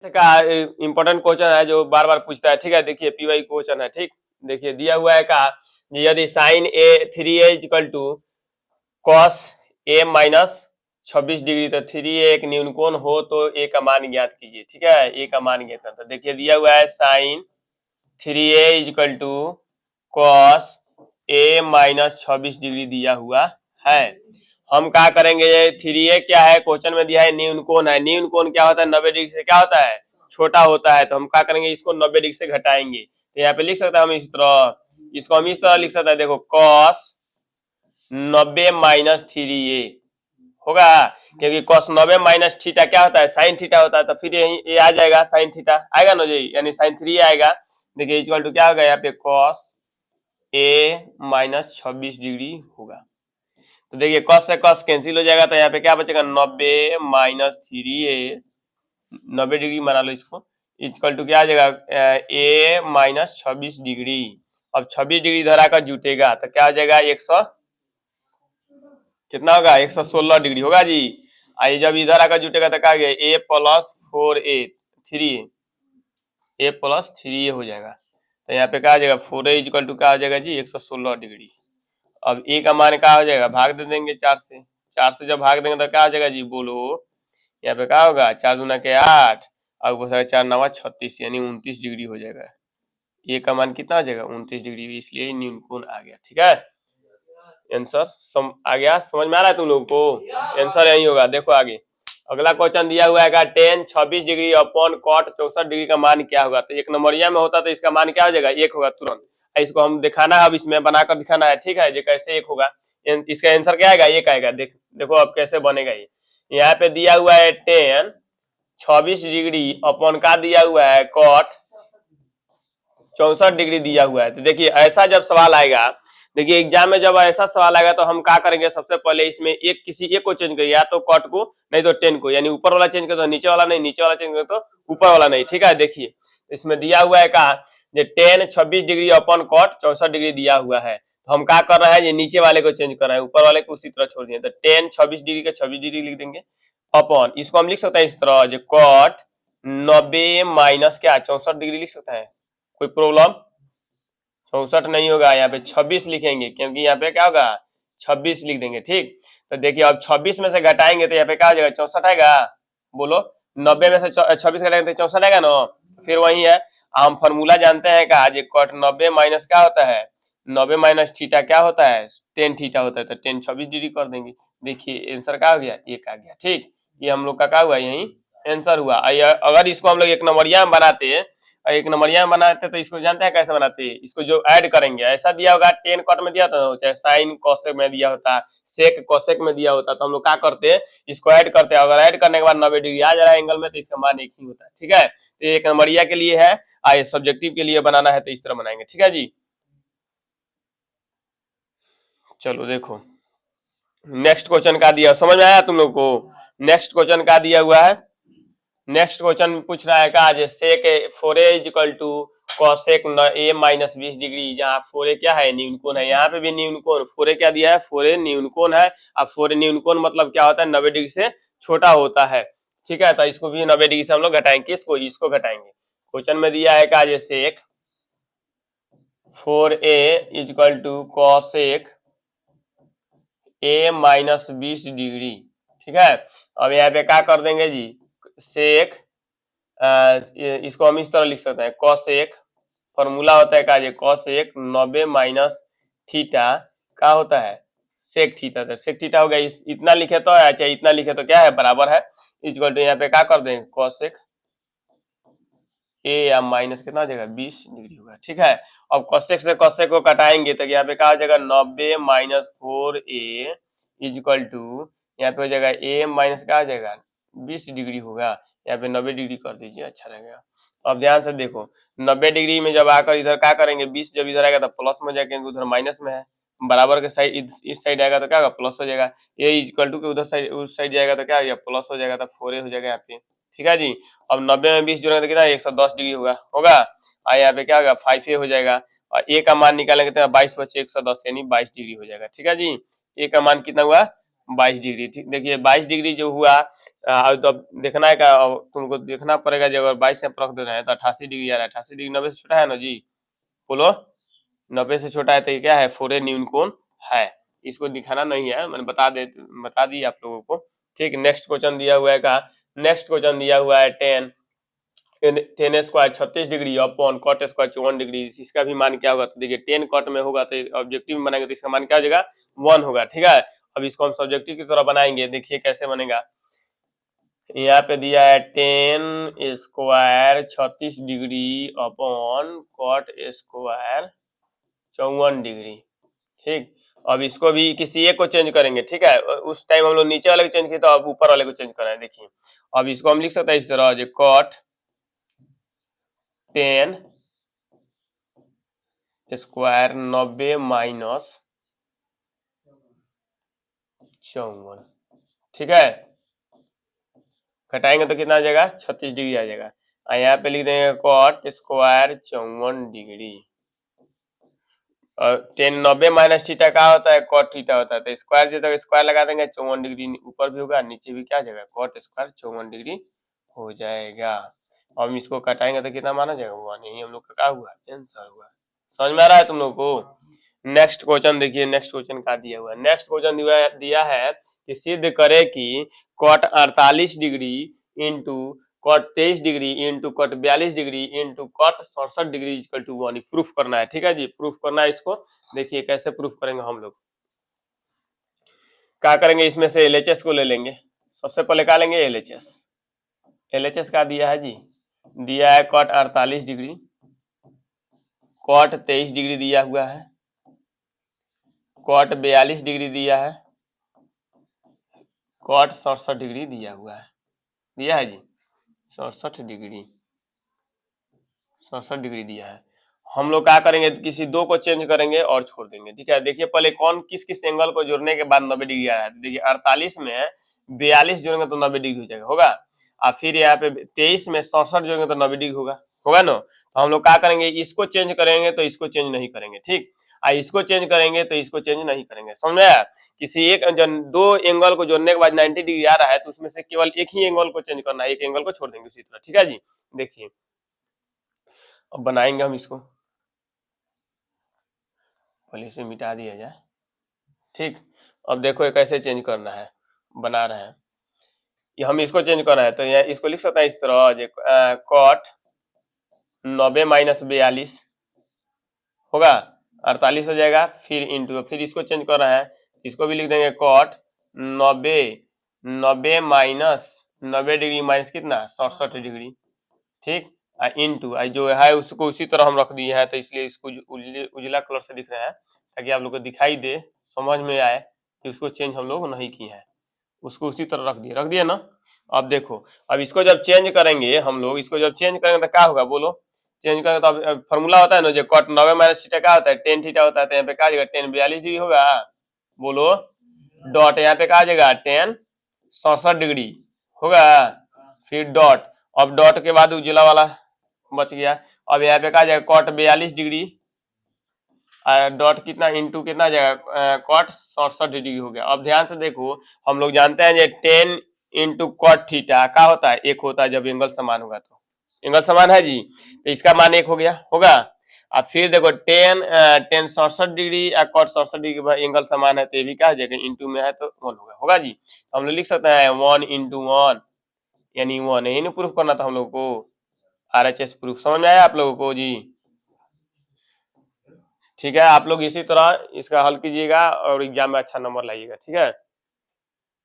का important question है जो बार बार पूछता है। ठीक है, देखिए पीवाई क्वेश्चन है। ठीक, देखिए दिया हुआ है का यदि sin A 3a equal to cos A minus 26 degree, तो 3a एक न्यून कोण हो तो ए का मान ज्ञात कीजिए। ठीक है, ए का मान ज्ञात करता है। देखिए दिया हुआ है sin 3a equal to cos A minus 26 degree दिया हुआ है। हम क्या करेंगे, 3a क्या है, क्वेश्चन में दिया है न्यून कोण है। न्यून कोण क्या होता है, 90 डिग्री से क्या होता है, छोटा होता है। तो हम क्या करेंगे, इसको 90 डिग्री से घटाएंगे। तो यहाँ पे लिख सकते हैं हम इस तरह, इसको हम इस तरह लिख सकते हैं। देखो कॉस 90 माइनस 3a होगा, क्योंकि कॉस 90 माइनस थीटा क्या होता है, साइन थीटा होता है। तो फिर यही ये आ जाएगा, साइन थीटा आएगा ना जी, यानी साइन 3 आएगा। देखिए इक्वल टू क्या होगा, यहाँ पे कॉस ए माइनस 26 डिग्री होगा। तो देखिए कॉस से कॉस कैंसिल हो जाएगा, तो यहाँ पे क्या बचेगा, 90 माइनस 3a, 90 डिग्री बना लो इसको, इक्वल टू क्या आ जाएगा, ए माइनस 26 डिग्री। अब 26 डिग्री इधर आकर जुटेगा तो क्या हो जाएगा, 100 कितना होगा, 116 डिग्री होगा जी। आई जब इधर आकर जुटेगा तो क्या गया, ए प्लस 4a 3 ए प्लस 3a हो जाएगा। तो यहाँ पे क्या आ जाएगा, 4a इक्वल टू क्या हो जाएगा जी, 116 डिग्री। अब ए का मान क्या हो जाएगा, भाग दे देंगे 4 से। 4 से जब भाग देंगे तो क्या हो जाएगा जी, बोलो। यहाँ पे क्या होगा, 4 दूना के 8 और ऊपर 4 नवा 36, यानी 29 डिग्री हो जाएगा। ए का मान कितना आ जाएगा, 29 डिग्री, इसलिए न्यून कोण आ गया। ठीक है, आंसर आ गया, समझ में आ रहा है तुम लोगों को, आंसर यही होगा। देखो आगे अगला क्वेश्चन दिया हुआ है, tan 26 degree upon cot 64 degree का मान क्या होगा। तो एक नंबरिया में होता तो इसका मान क्या हो जाएगा, 1 होगा तुरंत। इसको हम दिखाना है, अब इसमें बनाकर दिखाना है। ठीक है, ये कैसे 1 होगा, इसका आंसर क्या आएगा, 1 आएगा। देखो अब कैसे बनेगा ये। यहाँ पे दिया हुआ है टेन 26 डिग्री अपॉन का दिया हुआ है कॉट 64 डिग्री दिया हुआ है। तो देखिए ऐसा जब सवाल आएगा, देखिए एग्जाम में जब ऐसा सवाल आएगा तो हम क्या करेंगे, सबसे पहले इसमें किसी एक को चेंज करिए, या तो कॉट को नहीं तो टेन को, यानी ऊपर वाला चेंज कर तो नीचे वाला नहीं, नीचे वाला चेंज कर तो ऊपर वाला नहीं। ठीक है, देखिए इसमें दिया हुआ है का tan 26 degree upon cot 64 degree दिया हुआ है। तो हम क्या कर रहे हैं, ये नीचे वाले को चेंज कर रहे हैं, ऊपर वाले को उसी तरह छोड़ दिए। तो टेन 26 डिग्री का 26 डिग्री लिख देंगे अपॉन, इसको हम लिख सकते हैं इस तरह, जो कॉट 90 माइनस क्या 64 डिग्री लिख सकते हैं, कोई प्रॉब्लम, 64 नहीं होगा, यहाँ पे 26 लिखेंगे, क्योंकि यहाँ पे क्या होगा 26 लिख देंगे। ठीक, तो देखिए अब 26 में से घटाएंगे तो यहाँ पे क्या हो जाएगा, 64 आएगा। बोलो 90 में से 26 घटाएंगे तो 64 आएगा ना। तो फिर वही है, हम फॉर्मूला जानते हैं का, जे कॉट 90 माइनस क्या होता है, 90 माइनस थीटा क्या होता है, टेन थीटा होता है। तो टेन 26 डिग्री कर देंगे। देखिए आंसर क्या हो गया, 1 आ गया। ठीक, ये हम लोग का क्या हुआ, यही आंसर हुआ। अगर इसको हम लोग एक नंबरिया में बनाते, एक नंबरिया में बनाते तो इसको जानते हैं कैसे बनाते हैं, इसको जो ऐड करेंगे, ऐसा दिया होगा टेन कॉट में दिया था, चाहे साइन कोसेक में दिया होता, सेक कोसेक में दिया होता, तो हम लोग क्या करते हैं, इसको ऐड करते हैं। अगर ऐड करने के बाद 90 डिग्री आ जा रहा है एंगल में, तो इसका मान 1 ही होता है। ठीक है, तो एक नंबरिया के लिए है, आइए सब्जेक्टिव के लिए बनाना है तो इस तरह बनाएंगे। ठीक है जी, चलो देखो नेक्स्ट क्वेश्चन का दिया, समझ में आया तुम लोग को। नेक्स्ट क्वेश्चन का दिया हुआ है, नेक्स्ट क्वेश्चन पूछ रहा है का, sec 4a equal to cosec A minus 20 degree, जहाँ 4a क्या है, न्यून कोण है। यहाँ पे भी न्यून कोण 4a क्या दिया है, 4a न्यून कोण है। अब 4a न्यून कोण मतलब क्या होता है, 90 डिग्री से छोटा होता है। ठीक है, तो इसको भी 90 डिग्री से हम लोग घटाएंगे, किसको, इसको घटाएंगे। क्वेश्चन में दिया है का, sec 4a equal to cosec A minus 20 degree. ठीक है, अब यहाँ पे क्या कर देंगे जी, सेक, इसको हम इस तरह लिख सकते हैं, कॉसेक, फॉर्मूला होता है का, कॉसेक 90 माइनस थीटा क्या होता है, सेक थीटा। तो सेक थीटा हो गया, इतना लिखे तो, अच्छा इतना लिखे तो क्या है, बराबर है, इक्वल टू यहाँ पे क्या कर देंगे, कॉसेक ए या माइनस कितना हो जाएगा, 20 डिग्री होगा। ठीक है, अब कॉसेक से कॉसेक को कटाएंगे तो यहाँ पे क्या हो जाएगा, 90 माइनस 4a इक्वल टू, यहाँ पे हो जाएगा a माइनस क्या हो जाएगा, 20 डिग्री होगा। यहाँ पे 90 डिग्री कर दीजिए, अच्छा रहेगा। अब ध्यान से देखो, 90 डिग्री में जब आकर इधर क्या करेंगे, 20 जब इधर आएगा तो प्लस में जाएगा, उधर माइनस में है। बराबर के साइड इस साइड आएगा तो क्या होगा, प्लस हो जाएगा। ए इक्वल टू के उधर साइड उस साइड जाएगा तो क्या हो जाएगा, प्लस हो जाएगा, तो 4a हो जाएगा यहाँ पे। ठीक है जी, अब 90 में 20 जोड़ेंगे तो कितना, 110 डिग्री होगा होगा। और यहाँ पे क्या होगा, 5a हो जाएगा, और a का मान निकालेंगे तो 22 बचे 110, यानी 22 डिग्री हो जाएगा। ठीक है जी, a का मान कितना हुआ, 22 डिग्री। ठीक, देखिए 22 डिग्री जो हुआ तो अब देखना है क्या, तुमको देखना पड़ेगा। जब अगर 22 से रख दे रहे हैं तो 88 डिग्री आ रहा है। 88 डिग्री 90 से छोटा है ना जी, बोलो। 90 से छोटा है तो ये क्या है, फोरे न्यून कोण है। इसको दिखाना नहीं है, मैंने बता दी आप लोगों को। ठीक, नेक्स्ट क्वेश्चन दिया हुआ है का, नेक्स्ट क्वेश्चन दिया हुआ है 10 square 36 degree upon cot square 54 degree. इसका भी मान क्या होगा, तो देखिए 10 कॉट में होगा तो ऑब्जेक्टिव में बनाएंगे तो इसका मान क्या हो जाएगा, 1 होगा। ठीक है, अब इसको हम सब्जेक्टिव की तरह बनाएंगे, देखिए कैसे बनेगा। यहाँ पे दिया है 10 square 36 degree upon cot square 54 degree. ठीक, अब इसको भी किसी एक को चेंज करेंगे। ठीक है, उस टाइम हम लोग नीचे वाले को चेंज किए तो अब ऊपर वाले को चेंज कर रहे हैं। देखिए अब इसको हम लिख सकते हैं इस तरह, जो कॉट 10 स्क्वायर 90 माइनस 54। ठीक है, घटाएंगे तो कितना आ जाएगा, 36 डिग्री आ जाएगा। यहाँ पे लिख देंगे कॉट स्क्वायर 54 डिग्री। और 10 90 माइनस थीटा का होता है, कॉट थीटा होता है, तो स्क्वायर जो स्क्वायर लगा देंगे 54 डिग्री ऊपर भी होगा नीचे भी क्या जाएगा, कॉट स्क्वायर 54 डिग्री हो जाएगा। अब इसको कटाएंगे तो कितना माना जाएगा, 1। यही हम लोग का क्या हुआ, आंसर हुआ। समझ में आ रहा है तुम लोग को। नेक्स्ट क्वेश्चन देखिए, नेक्स्ट क्वेश्चन का दिया हुआ है। नेक्स्ट क्वेश्चन दिया है कि सिद्ध करे कि cot 48 degree into cot 23 degree into cot 42 degree into cot 67 degree equal to 1। Proof करना है। ठीक है जी, प्रूफ करना है इसको। देखिए कैसे प्रूफ करेंगे हम लोग, क्या करेंगे, इसमें से एलएचएस को ले लेंगे। सबसे पहले क्या लेंगे, एलएचएस। एलएचएस का दिया है जी, दिया है कॉट 48 डिग्री, कॉट 23 डिग्री दिया हुआ है, कॉट 42 डिग्री दिया है, कॉट 67 डिग्री दिया हुआ है। दिया है जी 67 डिग्री, 67 डिग्री दिया है। हम लोग क्या करेंगे, किसी दो को चेंज करेंगे और छोड़ देंगे। ठीक है, देखिए पहले कौन किस किस एंगल को जोड़ने के बाद 90 डिग्री आया है। देखिए 48 में 42 जोड़ेंगे तो 90 डिग्री हो जाएगा, होगा। और फिर यहाँ पे 23 में 67 जोड़ेंगे तो 90 डिग्री होगा, होगा ना। तो हम लोग क्या करेंगे, इसको चेंज करेंगे तो इसको चेंज नहीं करेंगे। ठीक, और इसको चेंज करेंगे तो इसको चेंज नहीं करेंगे। समझ आया। किसी एक दो एंगल को जोड़ने के बाद 90 डिग्री आ रहा है तो उसमें से केवल एक ही एंगल को चेंज करना है, एक एंगल को छोड़ देंगे उसी तरह। ठीक है जी, देखिए अब बनाएंगे हम इसको, पहले इसे मिटा दिया जाए। ठीक, अब देखो ये कैसे चेंज करना है, बना रहे हैं। ये हम इसको चेंज कर रहे हैं तो यहाँ इसको लिख सकते हैं इस तरह, कॉट 90 माइनस 42 होगा, 48 हो जाएगा। फिर इंटू, फिर इसको चेंज कर रहे हैं, इसको भी लिख देंगे कॉट 90 माइनस 90 डिग्री माइनस कितना, 67 डिग्री। ठीक, इंटू जो है उसको उसी तरह हम रख दिए हैं, तो इसलिए इसको उजला कलर से दिख रहे हैं ताकि आप लोग को दिखाई दे, समझ में आए कि उसको चेंज हम लोग नहीं किए हैं, उसको उसी तरह रख दिए ना। अब देखो, अब इसको जब चेंज करेंगे हम लोग, इसको जब चेंज करेंगे तो क्या होगा, बोलो। चेंज करेंगे तो अब फॉर्मूला होता है ना, जो कॉट 90 माइनस थीटा क्या होता है, टेन थीटा होता है। तो यहाँ पे क्या आ जाएगा, 10 42 डिग्री होगा, बोलो। डॉट यहाँ पे क्या आ जाएगा, 10 67 डिग्री होगा, फिर डॉट। अब डॉट के बाद उजला वाला बच गया। अब यहाँ पे क्या जाएगा, कॉट 42 डिग्री, डॉट कितना इंटू कितना आ जाएगा, कॉट 67 डिग्री हो गया। अब ध्यान से देखो, हम लोग जानते हैं 10 इंटू कॉट थीटा क्या होता है, एक होता है जब एंगल समान होगा। तो एंगल समान है जी, तो इसका मान एक हो गया, होगा। अब फिर देखो 10 67 डिग्री और कॉट 67 डिग्री एंगल समान है, तो ये भी क्या हो जाएगा, इंटू में है तो 1 होगा, होगा जी। तो हम लोग लिख सकते हैं 1 इंटू 1 यानी 1। यही नहीं प्रूफ करना था हम लोग को, आरएचएस प्रूफ। समझ में आया आप लोगों को जी। ठीक है, आप लोग इसी तरह इसका हल कीजिएगा और एग्जाम में अच्छा नंबर लाइएगा। ठीक है।